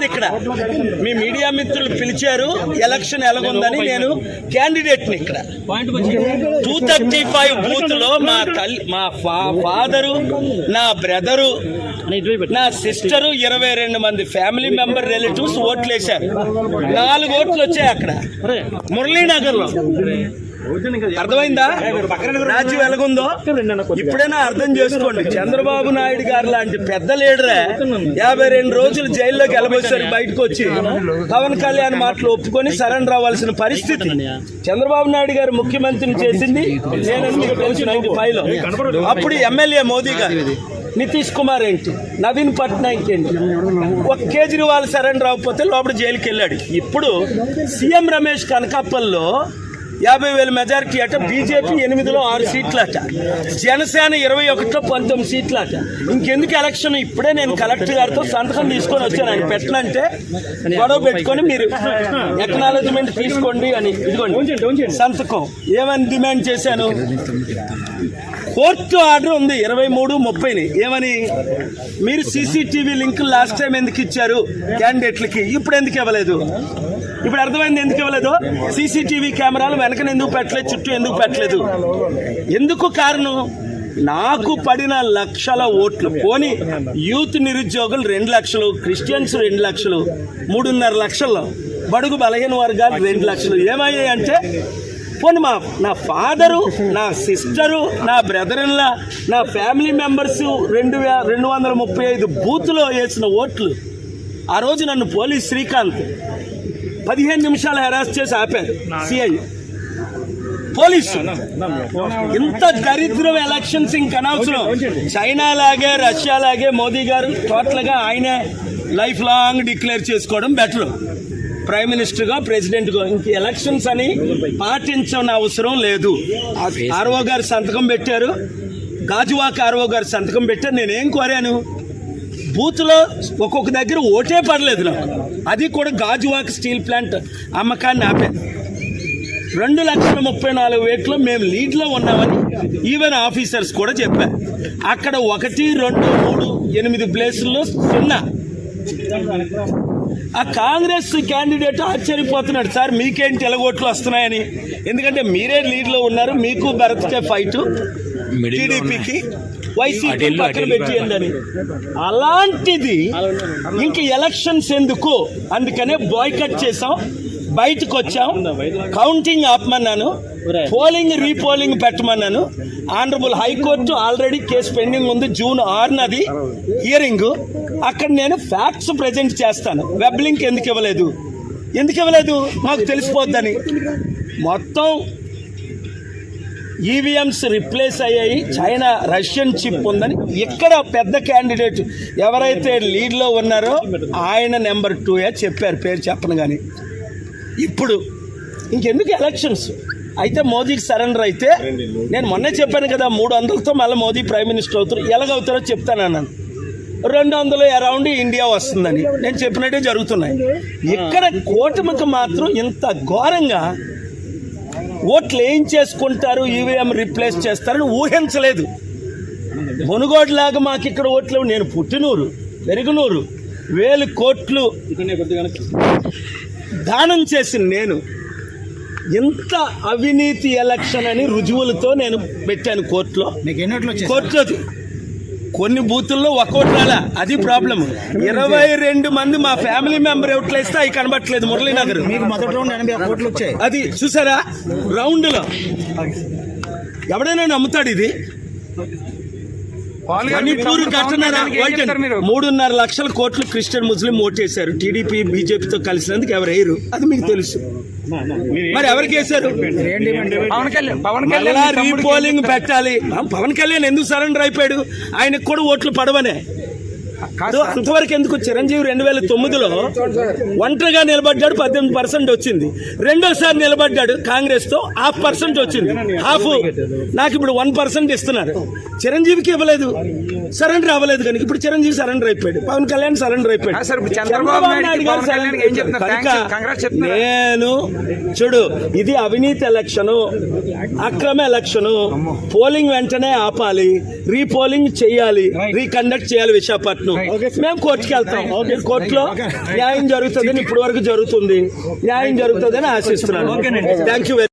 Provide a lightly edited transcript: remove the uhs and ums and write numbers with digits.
ఇక్కడ మీ మీడియా మిత్రులు పిలిచారు ఎలక్షన్ ఎలాగుందని నేను క్యాండిడేట్ని ఇక్కడ 235 బూత్ లో మా ఫాదరు, నా బ్రదరు, నా సిస్టరు, 22 మంది ఫ్యామిలీ మెంబర్ రిలేటివ్స్ ఓట్లు వేశారు. 4 ఓట్లు వచ్చాయి అక్కడ మురళీనగర్ లో. అర్థమైందా రాజ్యం ఎలాగుందో? ఇప్పుడైనా అర్థం చేసుకోండి. చంద్రబాబు నాయుడు గారు లాంటి పెద్ద లీడరే 52 రోజులు జైల్లోకి వెళ్ళబోసారు. బయటకు వచ్చి పవన్ కళ్యాణ్ మాటలు ఒప్పుకొని సరెండర్ అవ్వాల్సిన పరిస్థితి. చంద్రబాబు నాయుడు గారు ముఖ్యమంత్రిని చేసింది నేను మీకు తెలుసు 95 లో. అప్పుడు ఎమ్మెల్యే మోదీ గారు, నితీష్ కుమార్ ఏంటి, నవీన్ పట్నాయక్ ఏంటి, ఒక కేజ్రీవాల్ సరెండర్ అవ్వకపోతే లోపల జైలుకి వెళ్ళాడు. ఇప్పుడు సీఎం రమేష్ కనకాపల్లో 50,000 మెజారిటీ అట. బీజేపీ 8లో 6 సీట్లు అట. జనసేన 21లో 19 సీట్లు అట. ఇంకెందుకు ఎలక్షన్? ఇప్పుడే నేను కలెక్టర్ గారితో సంతకం తీసుకొని వచ్చాను. ఆయన పెట్టనంటే గొడవ పెట్టుకొని మీరు ఎక్నాలజ్మెంట్ తీసుకోండి అని. ఇదిగోండి సంతకం. ఏమని డిమాండ్ చేశాను? కోర్టు ఆర్డర్ ఉంది 23-30ని. ఏమని? మీరు సీసీటీవీ లింక్ లాస్ట్ టైం ఎందుకు ఇచ్చారు క్యాండిడేట్లకి, ఇప్పుడు ఎందుకు ఇవ్వలేదు? ఇప్పుడు అర్థమైంది ఎందుకు ఇవ్వలేదు. సీసీటీవీ కెమెరాలు వెనకన ఎందుకు పెట్టలేదు, చుట్టూ ఎందుకు పెట్టలేదు? ఎందుకు కారణం? నాకు పడిన లక్షల ఓట్లు పోని యూత్ నిరుద్యోగులు 2 లక్షలు, క్రిస్టియన్స్ 2 లక్షలు, 3.5 లక్షల్లో బడుగు బలహీన వర్గాలు 2 లక్షలు ఏమయ్యాయి అంటే, పోనీ నా ఫాదరు, నా సిస్టరు, నా బ్రదర్లా, నా ఫ్యామిలీ మెంబర్స్ 235 బూత్లో వేసిన ఓట్లు. ఆ రోజు నన్ను పోలీస్ శ్రీకాంత్ 15 నిమిషాలు హెరాస్ చేసి ఆపారు సిఐ పోలీసు. ఇంత దరిద్రం ఎలక్షన్స్ ఇంకనవసరం. చైనా లాగే, రష్యా లాగే మోదీ గారు టోటల్గా ఆయనే లైఫ్ లాంగ్ డిక్లేర్ చేసుకోవడం బెటర్. ప్రైమ్ మినిస్టర్గా, ప్రెసిడెంట్గా ఇంక ఎలక్షన్స్ అని పాటించని అవసరం లేదు. ఆర్ఓ గారు సంతకం పెట్టారు, గాజువాక ఆర్ఓ గారు సంతకం పెట్టారు. నేనేం కోరాను? బూత్లో ఒక్కొక్క దగ్గర ఓటే పడలేదు నాకు. అది కూడా గాజువాక స్టీల్ ప్లాంట్ అమ్మకాన్ని ఆపాను. 2,34,000 మేము లీడ్లో ఉన్నామని ఈవెన్ ఆఫీసర్స్ కూడా చెప్పారు. అక్కడ 1, 2, 3, 8 ప్లేసుల్లో 0. ఆ కాంగ్రెస్ క్యాండిడేట్ ఆశ్చర్యపోతున్నాడు, సార్ మీకేంటి ఎలగోట్లు వస్తున్నాయని. ఎందుకంటే మీరే లీడ్లో ఉన్నారు, మీకు భరత్కే ఫైట్, టీడీపీకి వైసీపీ పక్కన పెట్టిందని. అలాంటిది ఇంక ఎలక్షన్స్ ఎందుకు? అందుకనే బాయ్కట్ చేసాం, బయటకు వచ్చాం, కౌంటింగ్ ఆపమన్నాను, పోలింగ్ రీపోలింగ్ పెట్టమన్నాను. Honourable high court already case pending ఉంది. June 6 hearing. అక్కడ నేను ఫ్యాక్ట్స్ ప్రజెంట్ చేస్తాను. వెబ్ లింక్ ఎందుకు ఇవ్వలేదు మాకు తెలిసిపోద్దని. మొత్తం ఈవీఎంస్ రిప్లేస్ అయ్యాయి, చైనా రష్యన్ చిప్ ఉందని. ఇక్కడ పెద్ద క్యాండిడేట్ ఎవరైతే లీడ్లో ఉన్నారో ఆయన నెంబర్ 2 చెప్పారు, పేరు చెప్పను. కానీ ఇప్పుడు ఇంకెందుకు ఎలక్షన్స్? అయితే మోదీకి సరెండర్ అయితే, నేను మొన్నే చెప్పాను కదా 300తో మళ్ళీ మోదీ ప్రైమ్ మినిస్టర్ అవుతారు. ఎలాగవుతారో చెప్తానన్నాను. 200 అరౌండ్ ఇండియా వస్తుందని నేను చెప్పినట్టే జరుగుతున్నాయి. ఇక్కడ కూటమికి మాత్రం ఇంత ఘోరంగా ఓట్లు ఏం చేసుకుంటారు, ఈవీఎం రిప్లేస్ చేస్తారని ఊహించలేదు. మునుగోడులాగా మాకు ఇక్కడ ఓట్లు. నేను పుట్టినూరు, పెరుగునూరు, 1000 కోట్లు దానం చేసిన నేను. ఇంత అవినీతి ఎలక్షన్ అని రుజువులతో నేను పెట్టాను కోర్టులో. కొన్ని బూతుల్లో 1 ఓటు రాలా, అది ప్రాబ్లం. 22 మంది మా ఫ్యామిలీ మెంబర్ ఓట్లు వేస్తే అవి కనబట్టలేదు. మురళీనగర్ అది చూసారా రౌండ్లో. ఎవడైనా నమ్ముతాడు ఇది? మణిపూర్ ఘటన 3.5 లక్షల కోట్లు క్రిస్టియన్ ముస్లిం ఓటేశారు. టీడీపీ బీజేపీతో కలిసినందుకు ఎవరు వేయరు, అది మీకు తెలుసు. మరి ఎవరికి వేశారు? రీపోలింగ్ పెట్టాలి. పవన్ కళ్యాణ్ ఎందుకు సరెండర్ అయిపోయాడు? ఆయనకు కూడా ఓట్లు పడవనే. అంతవరకు ఎందుకు? చిరంజీవి 2009లో ఒంటరిగా నిలబడ్డాడు, 18% వచ్చింది. రెండోసారి నిలబడ్డాడు కాంగ్రెస్ తో, 0.5% వచ్చింది. నాకు ఇప్పుడు 1% ఇస్తున్నారు. చిరంజీవికి ఇవ్వలేదు, సరెండర్ అవ్వలేదు. కనుక ఇప్పుడు చిరంజీవి సరెండర్ అయిపోయాడు, పవన్ కళ్యాణ్ సరెండర్ అయిపోయాడు. నేను చూడు, ఇది అవినీతి ఎలక్షను, అక్రమ ఎలక్షను. పోలింగ్ వెంటనే ఆపాలి, రీపోలింగ్ చేయాలి, రీకండక్ట్ చేయాలి విశాఖపట్నం. నన్ను. మేము కోర్టుకి వెళ్తాం. కోర్టులో న్యాయం జరుగుతుందని ఇప్పటి వరకు జరుగుతుంది. న్యాయం జరుగుతుందని ఆశిస్తున్నాను. Thank you.